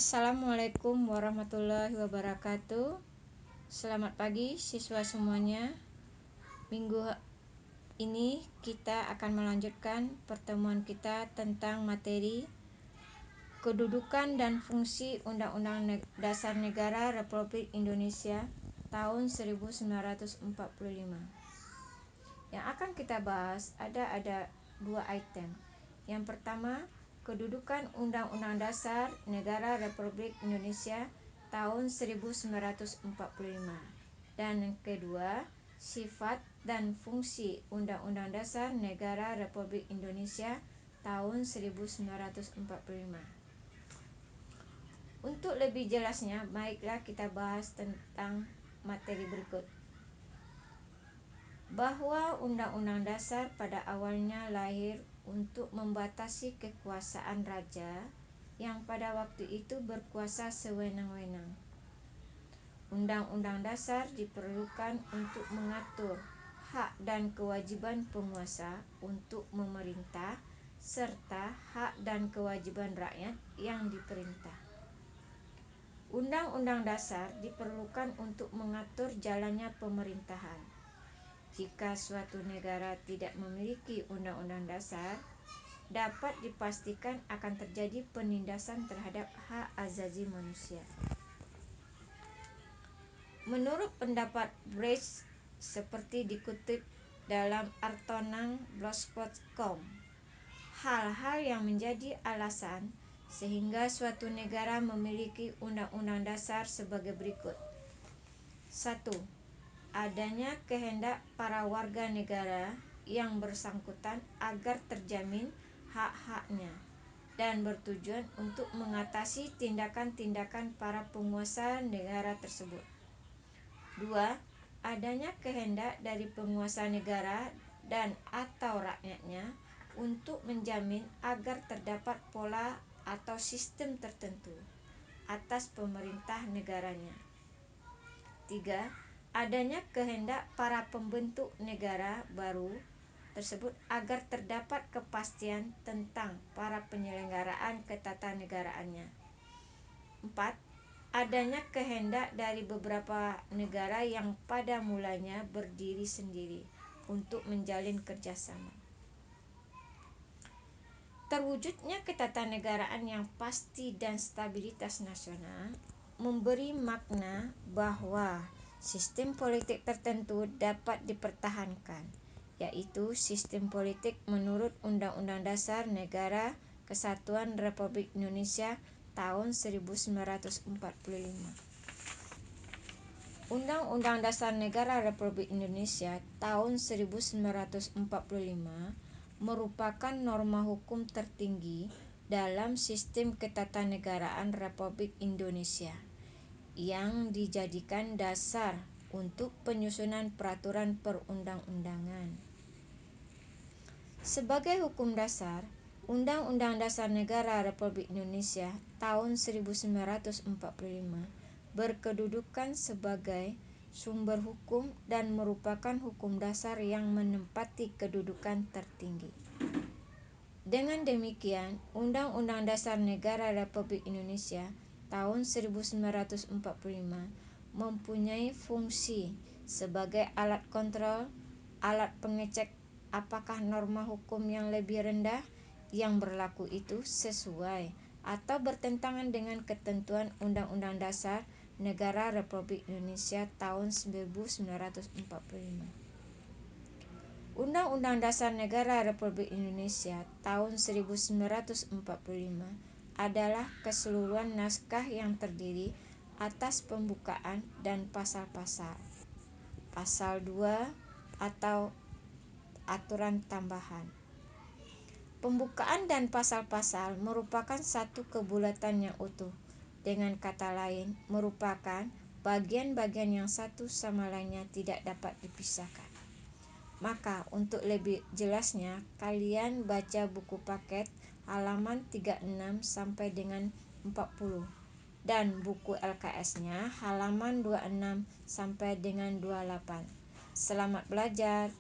Assalamualaikum warahmatullahi wabarakatuh. Selamat pagi siswa semuanya. Minggu ini kita akan melanjutkan pertemuan kita tentang materi kedudukan dan fungsi Undang-Undang Dasar Negara Republik Indonesia tahun 1945. Yang akan kita bahas ada dua item. Yang pertama, kedudukan Undang-Undang Dasar Negara Republik Indonesia tahun 1945. Dan yang kedua, sifat dan fungsi Undang-Undang Dasar Negara Republik Indonesia tahun 1945. Untuk lebih jelasnya, baiklah kita bahas tentang materi berikut. Bahwa Undang-Undang Dasar pada awalnya lahir untuk membatasi kekuasaan raja yang pada waktu itu berkuasa sewenang-wenang. Undang-Undang Dasar diperlukan untuk mengatur hak dan kewajiban penguasa untuk memerintah serta hak dan kewajiban rakyat yang diperintah. Undang-Undang Dasar diperlukan untuk mengatur jalannya pemerintahan. Jika suatu negara tidak memiliki Undang-Undang Dasar, dapat dipastikan akan terjadi penindasan terhadap hak azazi manusia. Menurut pendapat Brecht, seperti dikutip dalam artonang.blogspot.com, hal-hal yang menjadi alasan sehingga suatu negara memiliki Undang-Undang Dasar sebagai berikut. 1. Adanya kehendak para warga negara yang bersangkutan agar terjamin hak-haknya dan bertujuan untuk mengatasi tindakan-tindakan para penguasa negara tersebut. 2. Adanya kehendak dari penguasa negara dan atau rakyatnya untuk menjamin agar terdapat pola atau sistem tertentu atas pemerintah negaranya. 3. Adanya kehendak para pembentuk negara baru tersebut agar terdapat kepastian tentang para penyelenggaraan ketatanegaraannya. 4. Adanya kehendak dari beberapa negara yang pada mulanya berdiri sendiri untuk menjalin kerjasama. Terwujudnya ketatanegaraan yang pasti dan stabilitas nasional memberi makna bahwa sistem politik tertentu dapat dipertahankan, yaitu sistem politik menurut Undang-Undang Dasar Negara Kesatuan Republik Indonesia tahun 1945. Undang-Undang Dasar Negara Republik Indonesia tahun 1945 merupakan norma hukum tertinggi dalam sistem ketatanegaraan Republik Indonesia yang dijadikan dasar untuk penyusunan peraturan perundang-undangan. Sebagai hukum dasar, Undang-Undang Dasar Negara Republik Indonesia tahun 1945 berkedudukan sebagai sumber hukum dan merupakan hukum dasar yang menempati kedudukan tertinggi. Dengan demikian, Undang-Undang Dasar Negara Republik Indonesia tahun 1945 mempunyai fungsi sebagai alat kontrol, alat pengecek apakah norma hukum yang lebih rendah yang berlaku itu sesuai atau bertentangan dengan ketentuan Undang-Undang Dasar Negara Republik Indonesia tahun 1945. Undang-Undang Dasar Negara Republik Indonesia tahun 1945 adalah keseluruhan naskah yang terdiri atas pembukaan dan pasal-pasal. Pasal 2 atau aturan tambahan. Pembukaan dan pasal-pasal merupakan satu kebulatan yang utuh. Dengan kata lain, merupakan bagian-bagian yang satu sama lainnya tidak dapat dipisahkan. Maka untuk lebih jelasnya, kalian baca buku paket halaman 36 sampai dengan 40 dan buku LKS-nya halaman 26 sampai dengan 28. Selamat belajar.